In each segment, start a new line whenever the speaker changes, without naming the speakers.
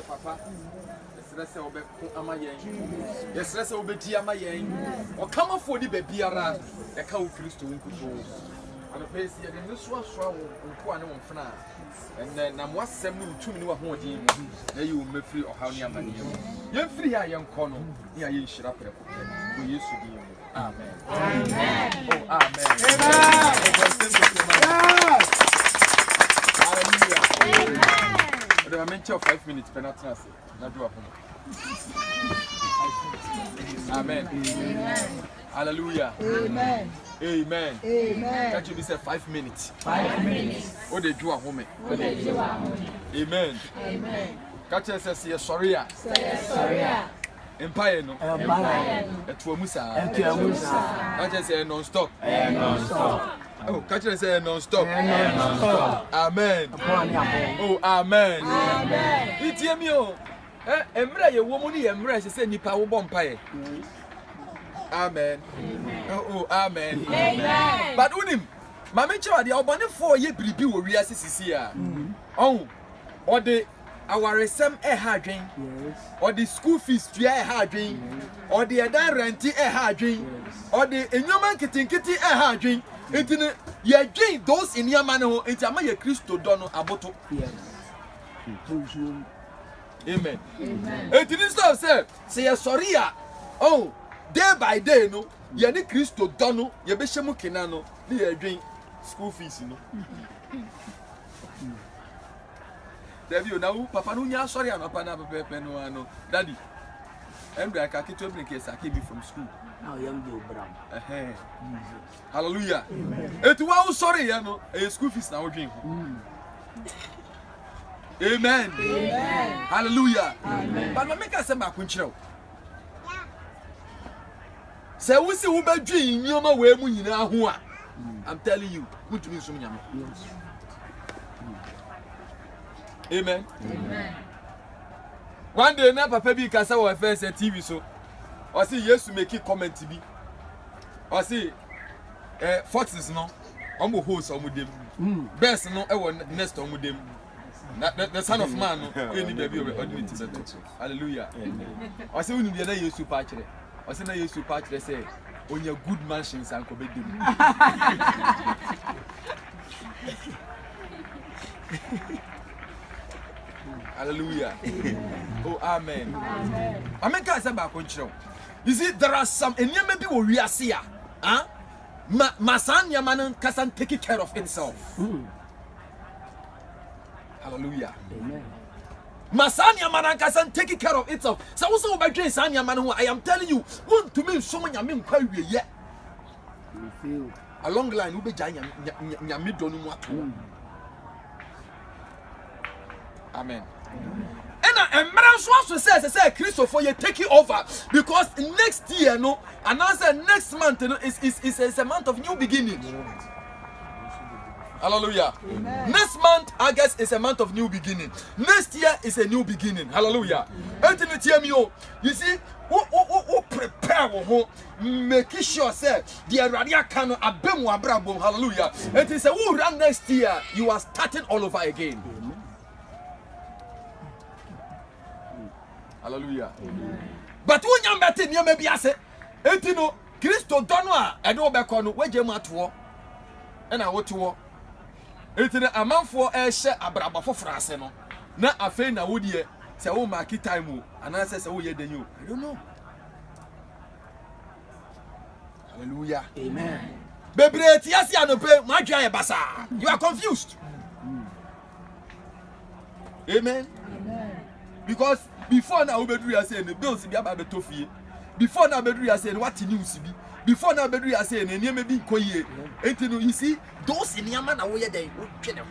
Papa, yes, let's obey Tiamayan or come up for the baby around the cow Christo in control. And the place here in this was strong on Fana. And then I'm was 72 minutes more. There you may free or how near money. You're free, I am Cono. Yeah, you should have we used to be. Amen. Amen. Oh, amen. Hallelujah. I mentioned 5 minutes, penalty. Amen. Hallelujah. Amen. Amen. Amen. That should be said 5 minutes. 5 minutes. What they do at home. Amen. Amen. Catch us say sorry. Sorry. Empire no. Empire. Etuamusa. Catch us say non-stop. Non-stop. Oh, catch us say non-stop. Non-stop. Amen. Oh, amen. Amen. It's you. Emra ye woman ye emra she say nipa wo bompae. Amen. Oh, amen. Amen. But unim, mama chawa de obonefo ye biribi wo wiase sisi a. Oh, or the our resem ha adwen. Yes. Or the school fees tua ha adwen. Or the edan rent ha adwen. Or the enyoma kitinkiti ha adwen. Enti ye adwen those in your man ho enti ama ye Kristo do no aboto. Yes. Amen. Amen. And this stuff say sorry ya. Oh, day by day no, ye ni Kristo dono, ye be shemu kina no, ni ye dwen school fees no. David na u papa no nya sorry anapa na pepe no ano. Daddy. Embra ka kitu bring case akibi from school. Now young do bram. Hallelujah. Amen. Etu wa sorry ya no, e school fees na wo dwen. Amen. Amen. Hallelujah. Amen. But make us say back kunchiro. Say we see we be dwi nyoma we mu nyina ho a. I'm telling you, good me sum nyame. Amen. Amen. One day na papa bi kasa wo first TV so. O say yes make comment bi. O say Foxes no, omo host omo dem. Best no e wo next omo dem. The son of man no any baby ordinary to hallelujah. I say we need na Yesu pa kire. I say na Yesu pa kire say onya good mansions and ko be dem. Hallelujah. Oh amen. Amen ka say ba ko kire. You see there are some enyama bi wo wiase a, masan yamanan kasan take care of itself. Hallelujah. Amen. Masanya manankasan taking care of itself. So also by Jay Sanya man, I am telling you, want to mean so many men quite yet. A long line will be giant Yamidon. Amen. And Maraswas says, Christopher, you take it over because next year, no, and answer next month is a month of new beginning. Hallelujah. Amen. Next month, August is a month of new beginning. Next year is a new beginning. Hallelujah. You see, who prepare make sure say the radia cano abemu abrabo. Hallelujah. It is a who run next year. You are starting all over again. Hallelujah. Amen. But when you met you may be a say, Etino, Christo Donwa, I know back on where you might war, and I want to war. Etino, a man for a share abraba for France, no. Na a fair na would ye say, oh, my key time, and I says, oh, yeah, then you. I don't know. Hallelujah. Amen. Baby, yes, you know, my giant basa. You are confused. Amen. Amen. Because before now, we are saying the bills be about the toffee. Before now, we are saying what news be. Before now, we are saying, and you may be quiet. And you see, those in Yaman are where they would get them.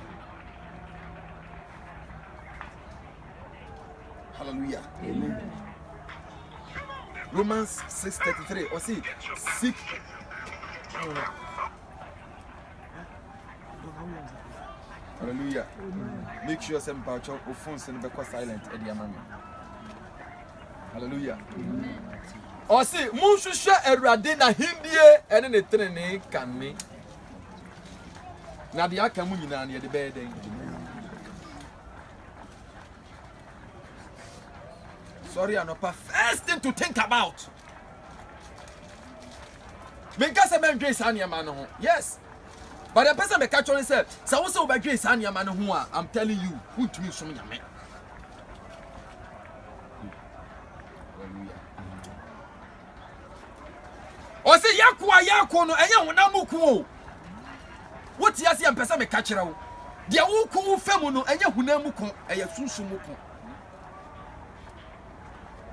Hallelujah. Amen. Romans 6:33. Or see, seek. Hallelujah. Make sure some part of phones and be silent at the moment. Hallelujah. Or see, Munshusha Eradina Hindie and in a training can me. Nadia Kamunina near the bed. Sorry, I'm not first thing to think about. Because a man grace on your man. Yes. But the person may catch on himself. So also by grace on your man who I'm telling you, who to me some young man. Or say Yakwa no enya hunamuku. What you see and person may catch her. The Uku femono enya hunamuku eya sunsumuku.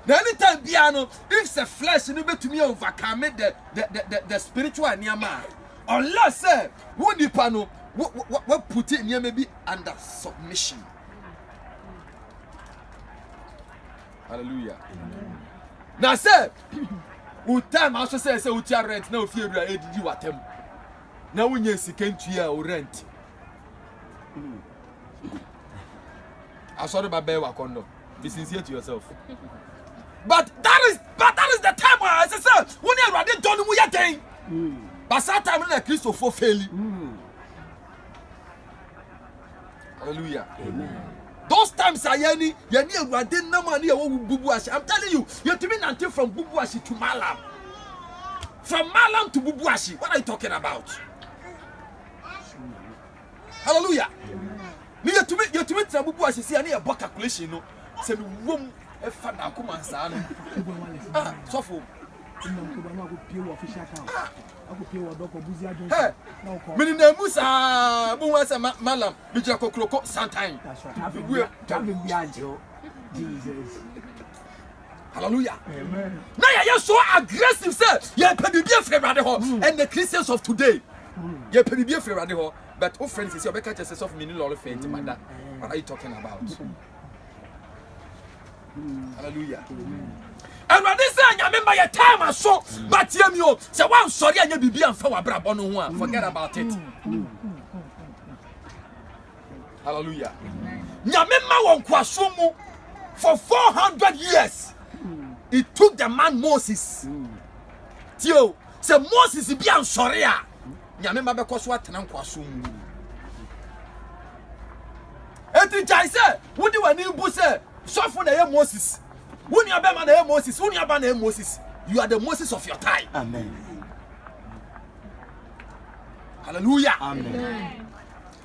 The anytime piano, if the flesh no be to me overcome the spiritual niyama. Unless say who the pano what put it near maybe under submission. Hallelujah. Now say who time also say who tia rent now fear you did what them. Now when you see came to your rent. I saw the baby wakondo. Be sincere to yourself. But that is the time where I say when you are ready done with your thing. But sometimes when Christ for failing. Hallelujah. Amen. Those times are yani ready no money bubuashi. I'm telling you, you have to be until from bubuashi to Malam. From Malam to bubuashi. What are you talking about? Hallelujah. You have to be bubuashi. See, I need a book calculation. No, say room. Father, come on, son. So for hey, Minina Musa, Muasa Malam, Bijako Kroko, sometime. Jesus. Hallelujah. Amen. Now you're so aggressive, sir. You're pretty afraid and the Christians of today. You're pretty afraid but oh, friends, is your better just of meaning all of faith, mother. What are you talking about? Hallelujah. And when they say, I remember your time I saw, but you say, well, sorry, and you be and forget about it. Hallelujah. Nyamema won kwasumu for 400 years. It took the man Moses. Tio, say Moses be an sorry. Nyamema be kwasu atena kwasumu. Eti jai say, wodi wani bu say so for the Moses. When you are the Moses, when you are the Moses, you are the Moses of your time. Amen. Hallelujah. Amen.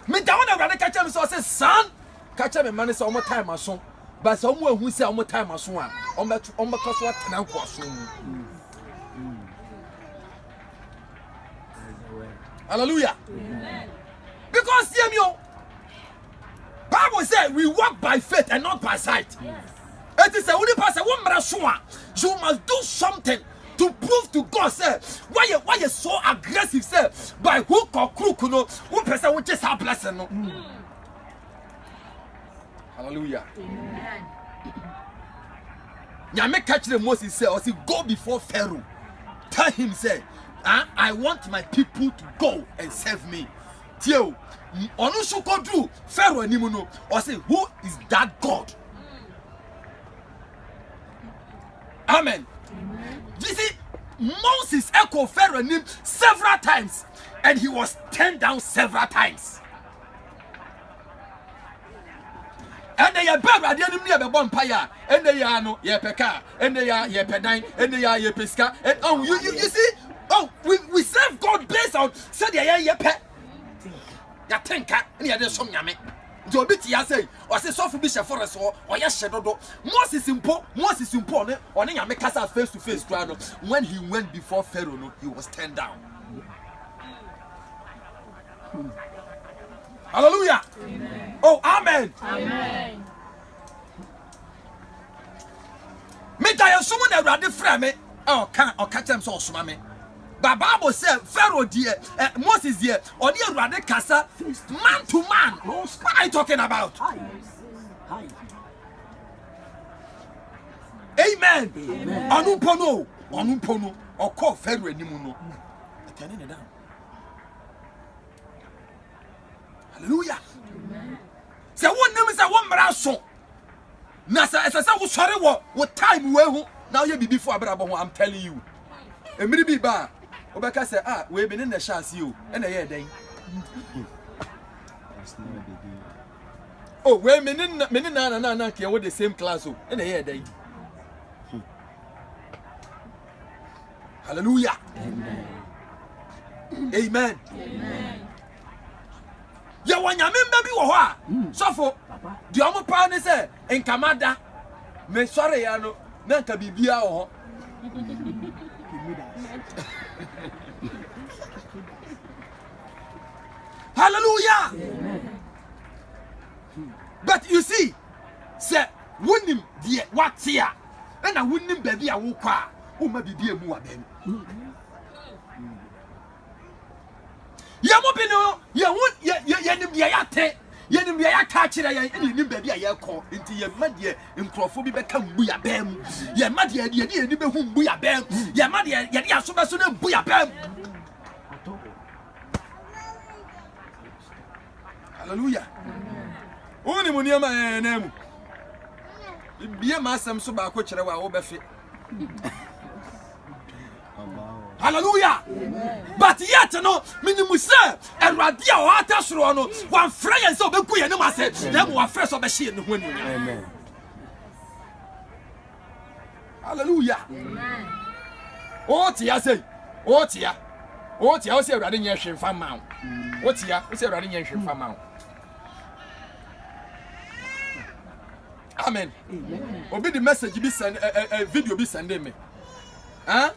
Me da one rather catch him so say son, catch him man say omo time aso. But someone who say omo time aso a, omo cause what na kwaso. Hallelujah. Amen. Because see me Bible says we walk by faith and not by sight. Yes. It is a only person you must do something to prove to God, sir, why you so aggressive, sir, by hook or crook, no, one person will just have blessing. No? Hallelujah. Amen. Nyame catch the Moses say, or say, go before Pharaoh. Tell him, say, I want my people to go and serve me. Tio, Onushu go do Pharaoh animuno, or say, who is that God? Amen. Amen. You see, Moses echoed Pharaoh name several times, and he was turned down several times. And they are bad, I didn't near the bonfire, and they are no yepeka, and they are yepedine, and they are yepiska, and oh, you see, oh, we serve God based on said they are yepe. Ya tinka, and ya de some yame. Do a bit ya say, or say so for Bishop Forest or yes, shadow. Moses important, or Nina make us face to face. When he went before Pharaoh, he was turned down. Hallelujah. Amen. Oh, amen. Amen. Me tell you, someone that ready frame me. Oh, can or catch them so smame. But Bible said Pharaoh dear, Moses dear, or dear ready casa man to man. What are you talking about? Amen. Onupono. Or call Federal Nimuno. Turning it down. Hallelujah. Say one name is a one brasso. Nasa, as I said, sorry, what time we now you be before Abraham, I'm telling you. And maybe bar. Obeka say, we've been in the chance you and a year day. Oh, we're meaning nana care with the same class and a year day. Hallelujah. Amen. Ya wanya member bi wo ho a sofo di omo pa ne se enkamada me sore ya no na nka bibia wo ho. Hallelujah. But you see, say wunim die what here and a wunim baby a wo kwa wo ma bibia mu wa ben. Yamobino, yanim yate, yanim yatachira, and baby a yako into your madia in Crawford become buya bam. Ya madia, you know whom buya bam. Ya madia, ya so buya bam. Hallelujah. Only Muniama name. Be a massam so back which I will be fit. Hallelujah. But yet no minimum sir and radia or atasrono one fry and so be kuya no mase them one fresh of a shit when amen. Hallelujah. Amen. Oh tia say oh tia o say awrade nya hwe fa ma wo tia o say awrade nya hwe fa ma. Amen. Obi the message be send a video be send me. Huh?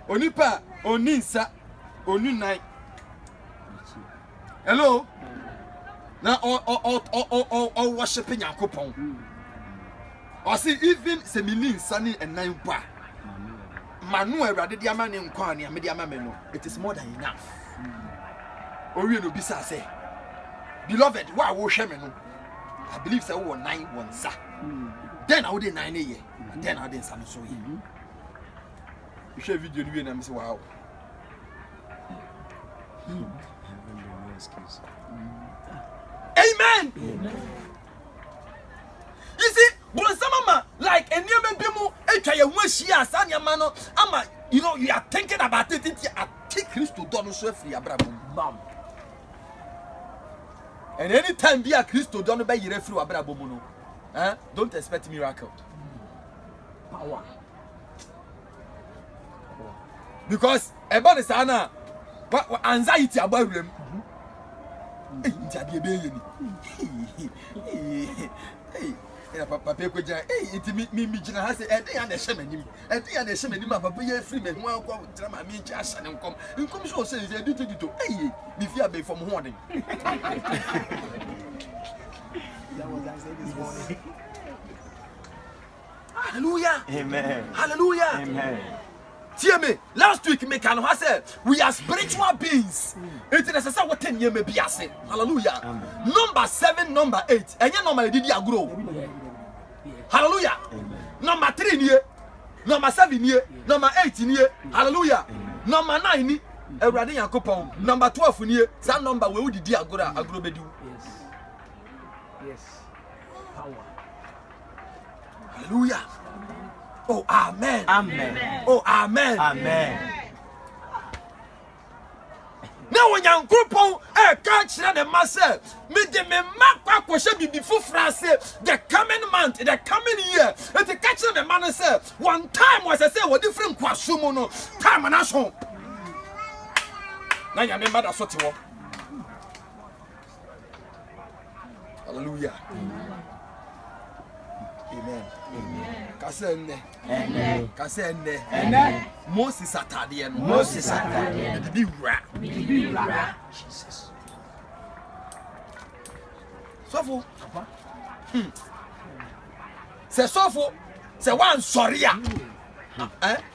Onipa oninsa onunan. Hello. Now all worshiping Yakopon. I see even semilin sunny and nine pa. Manu erade dia ma ne nkwa ne me dia ma me no. It is more than enough. Ori no bisa say. Beloved, why wo hwe me no? I believe say wo 9 1 sa. Then I would 9 a year. Then I didn't some so here. You share video you and I say wow. Amen. You see, Mama, like a new people, you know, you are thinking about it. I take Christ to Don free Abraham. And anytime be a Christ to Don by your free Abraham, don't expect miracle. Power. Because about the sana, what anxiety about them. Papa ko ja iti mi gina ha se e dey an ehye manim e dey an ehye manim papa ye free me ho akwa tira ma mi nchi ahye ne nkom so se e dito mi fi abe from ho den. That was I said this morning. Hallelujah. Amen. Hallelujah. Amen. Hear me. Last week me can say we are spiritual beings. It is necessary what 10 years may be ase. Hallelujah. Amen. Number 7, number 8. Enya number did you grow. Hallelujah. Amen. Number 3 year. Number 7 year. Number 8 year. Hallelujah. Amen. Number 9 year. Everybody Yakopon. Number 12 year. That number we did agro bedu. Yes. Yes. Power. Hallelujah. Oh, amen. Amen. Oh, amen. Amen. Now when you group on catch the master, me de me makwa kweshe bibi fufra say the coming month, the coming year, and the catch the man say one time was I say what different kwasumo no time na so. Na ya member da so ti wo. Hallelujah. Amen. Amen. Kasenne. Amen. Kasenne. Amen. Moses atade no. Moses atade. The big ra. Jesus. Sofo. Say sofo. Say one sorry ya.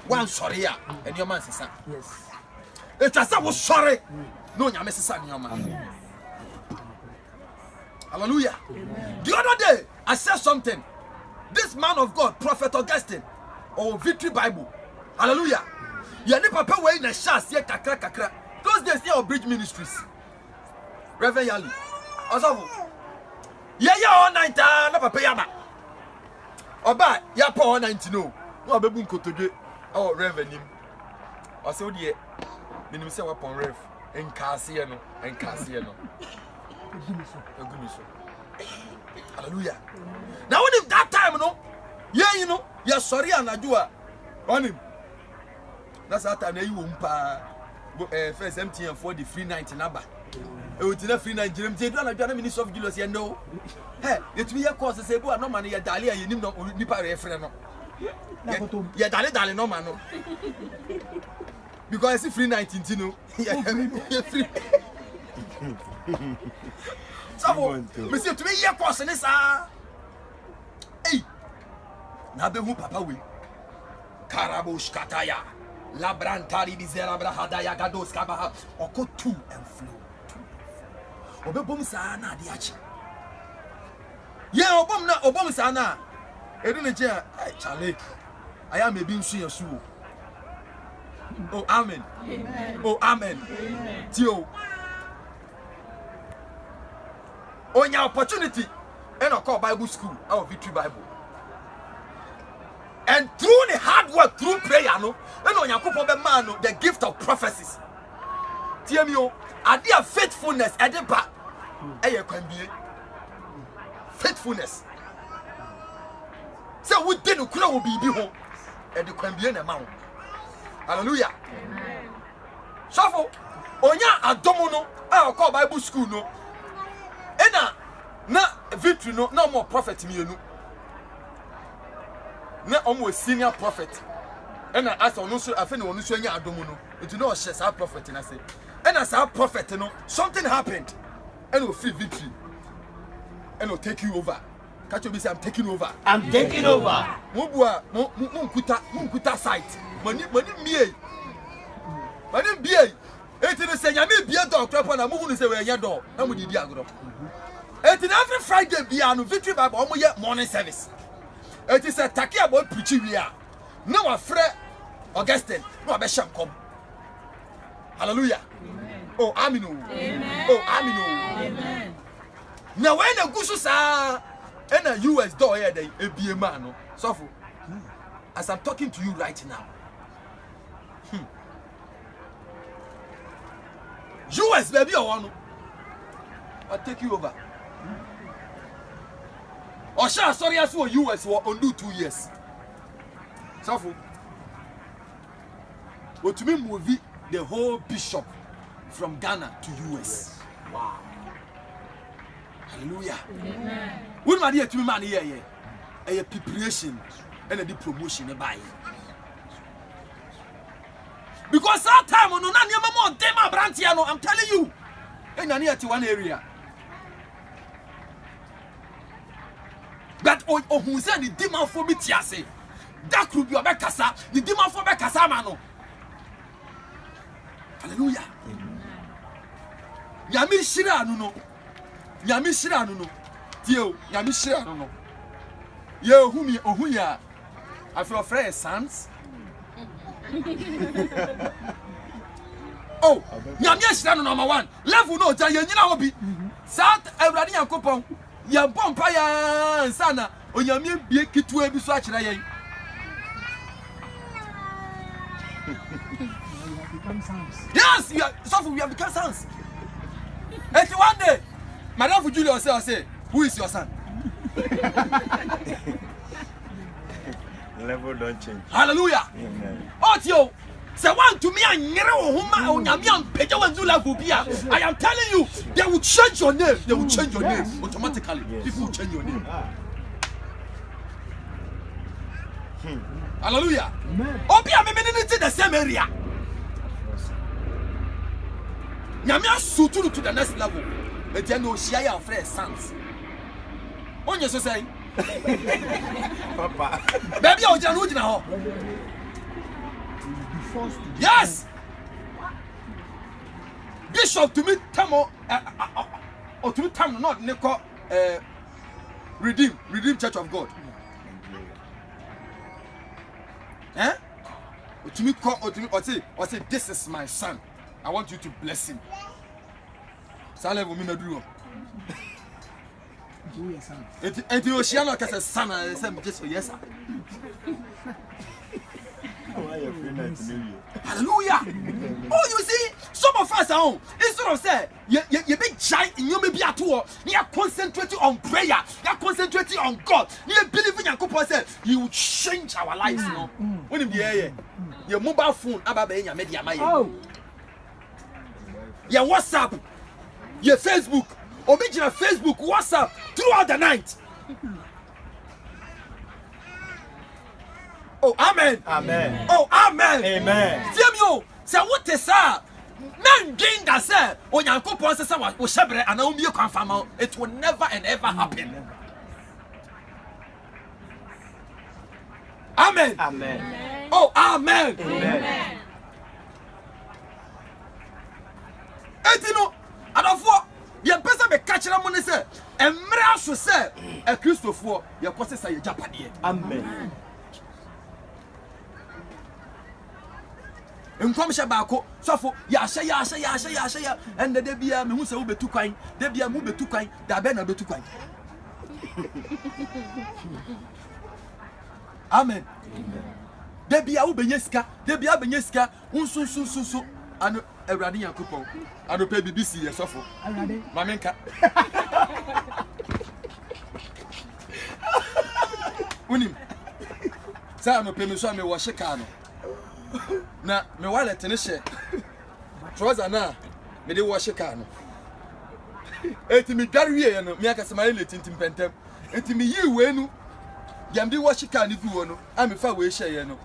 One sorry ya. And your man sisa. Yes. It was so sorry. No nyame sisa your man. Hallelujah. Amen. The other day I said something. This man of God, Prophet Augustine, or Victory Bible. Hallelujah. You need papa way in a chance here kakra. Those days here of Bridge Ministries. Reverend Yali. Osofo. Yeah, all night na papa yaba. Oba, ya pa all 90 no. No abebu nkotodwe. Oh, Reverend him. Ose odie. Minim se weapon rev. Enkase no. Egumiso. Hallelujah. Now when him that time no, yeah, you know, you're sorry and I do on him. That's that time you umpa first MTN for the free 90 number. It was the free 90. They don't have the Minister of Julius, you know. Hey, it will be a course to say, no money, you're Dalia, you need no Nipa referendum. You're Dalia, no man. Because it's free 19, you know. You're free. So, Monsieur, to me, you're crossing this. Hey, now be who Papa will. Karabush Kataya, Labrantari Bizera Brahadaya Gados Kabaha, or go to and flow. Obomsana diachi. Yeah, Obomsana. Edunja, Charlie. I am a being seen as you. Oh, amen. Oh, amen. Tio. On your opportunity, and I call Bible school, our Victory Bible. And through the hard work, through prayer, no, and on your couple man, the gift of prophecies. TMO, are there faithfulness at the back? Can be faithfulness. So we didn't crow be home, and you can be an amount. Hallelujah. So, on your adomono, I'll call Bible school, no. Na Victory no more prophet mienu na almost senior prophet and as on so afa na onu so anya adomu no it no share sa prophet na say and as our prophet no something happened and we free Victory and will take you over. Catch you say I'm taking over. Mo bua mo nkuta site mani mie eti no say nyame bia doctor na mo hunu say we nya do na mo didi agro. And every Friday, be an Victory Bible, almost morning service. It is a taki about preaching here. No, a friend, Augustine, no, a bishop come. Hallelujah. Amen. Oh, Aminu. Amen. Oh, Aminu. Amen. Now, when the Gusus are in a US door here, they be a man. So, as I'm talking to you right now, US, baby, I want to. I'll take you over. Or shall sorry as for US or undo 2 years. So, what to me movie the whole bishop from Ghana to US. Wow. Hallelujah. Amen. What my dear to me man here, a preparation and a promotion by. Because that time on no Dema Brantiano, I'm telling you, in near to one area. But who said the demon for me tiase? That could be a bekasa, the demon for bekasa mano. Hallelujah. Yami shira no. Tio, Yami shira no. Yo, who ya? I feel afraid sons. Oh, Yami shira no number 1. Level no, Jayina will be. South Ebrania coupon. Ya bompa ya sana onyame bie kitu ebi so akira yen yes we have become sons. And one day Madam Julius say who is your son?
Level don't change.
Hallelujah. Amen. Oh tio say one to me anyere wo homa onyame ampeja wanzu level bia I am telling you they will change your name. They will change your name automatically. Yes. People will change your name. Hallelujah. Amen. Obia me in the same area. Nyame asuturu to the next level. But you know share your friends sons. On you so say
Papa.
Baby o jana ujina ho. Yes. Bishop to me tamo or to me tamo not neko Redeem Church of God. Eh? Otumi call or say this is my son. I want you to bless him. Sale wo mi meduru. Enti o shia no kase son I say just yes sir. Hallelujah. Oh, you see, some of us at home, instead of say, you be giant in you may be at all, you are concentrating on prayer, you are concentrating on God, you are believing in God, say, you will change our lives, you know. When you be your mobile phone, your media, your WhatsApp, your Facebook, original Facebook, WhatsApp, throughout the night. Oh, amen.
Amen.
Oh, amen.
Amen.
Samuel, say what is that? Man gain that say, when Yankopon says someone will shepherd and only confirm it will never and ever happen. Amen.
Amen.
Oh, amen.
Amen.
And you know, and of what your person be catching them when they say, and Mrasu say, a Christopher, your person say, Japanese.
Amen.
Nkomsha baako sofo ya hye and de bia me hu se wo betu kwan de bia mu betu kwan da be na betu kwan. Amen. De bia wo benye sika de bia benye sika unsunsunsunsu ano Awurade Yakobon ano pe BBC ye sofo Awurade mamenka unim sa ano pe me so me wo hye ka no na me wallet ne hye trouser na me de wo hye ka no eti mi dare wie no me aka sema le tintim pentem eti mi yi we nu yam de wo hye ka ne gu wo no a me fa we hye ye no